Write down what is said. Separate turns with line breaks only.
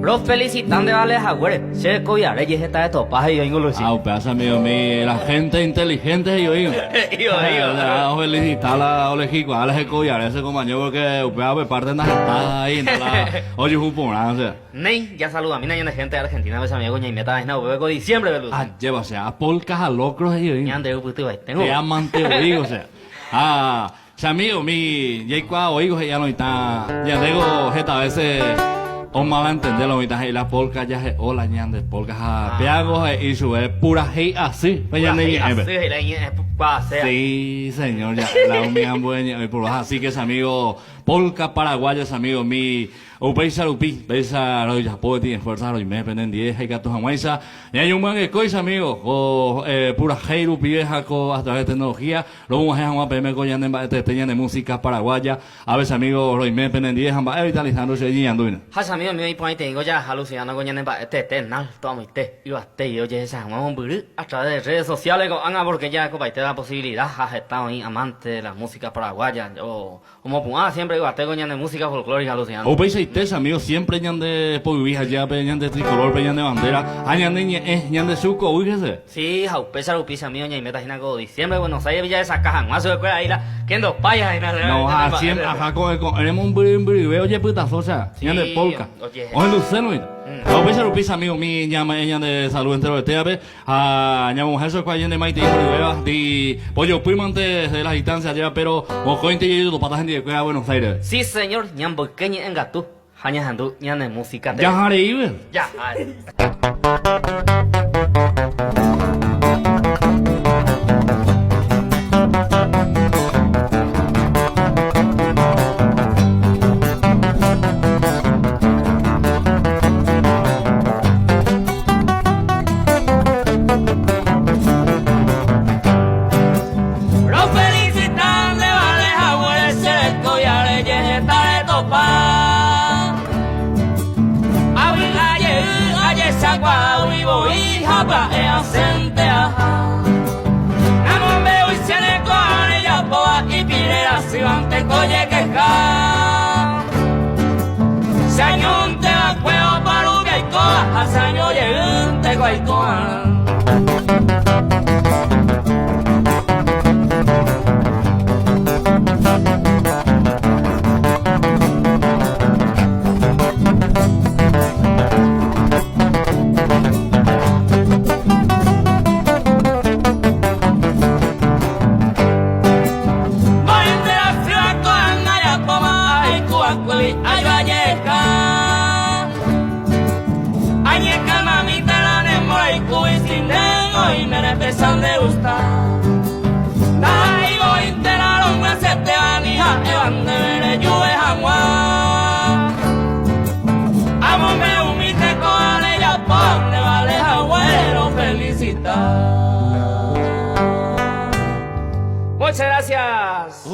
Los felicitan de vale jagüere. Se coya reyes está de topaje y vengo los
Ah, pedazo amigo mío, la gente inteligente yo digo. Felicitar a Olejico, a la coya, ese compañero porque usted parte de la gente ahí, oye, un o sea.
Ney, ya saluda a mí, de gente de Argentina, ves amigo ña y meta no, bebo diciembre, veludo.
Ah, lleva, o sea, a polcas a locros yo digo.
Ñan de puto ahí, tengo.
Te amante oigo, o sea. Ah, o sea, amigo, mi, ya cuando oigo ya no está, ya tengo esta veces o mal entender lo mitad y la polka ya es hola ñan de polka ja peago y sube pura hey así, pues ya ni sí, señor, ya la unión buena por así que es amigo polka paraguayos amigo mi o paisa lupi, paisa lo ya puede tiene fuerza lo me penden 10 hay gatos amaisa y hay un buen coisa amigo o pura hey lupi vieja co a través de tecnología lo vamos a hacer PM con de música paraguaya a veces amigo lo me penden 10 amba evitalizando se y anduina
has amigo mío y por ahí tengo ya alucinando con ñan nal toma te iba te yo ya esa un buru a través de redes sociales con anga porque ya copa te da posibilidad has estado ahí amante de la música paraguaya o como pues siempre iba te con ñan de música folclórica alucinando
o paisa y amigos siempre ñan de polvija ya ñan de tricolor ñan de bandera ñan de ñan de suco uíjese
sí jau pesa lo pisa mío ña y meta gina con diciembre Buenos Aires Villa de esa caja más se ve ahí la que dos payas y nada
no ja siempre ajá con tenemos un buri oye putazo o sea ñan de polka o el luceno no pesa lo pisa amigo mi ñan de salud entero de teabe a ñan mujer so cual ñan de maite y di pollo puimante de las distancias ya pero o cointe y los patas en de Buenos Aires
sí señor ñan boqueña en gatú hanya handu ñan de música
ya jare ibe
ya Oye que ja se añunte a cueo para que coa a saño llegante guaycoa Muchas gracias.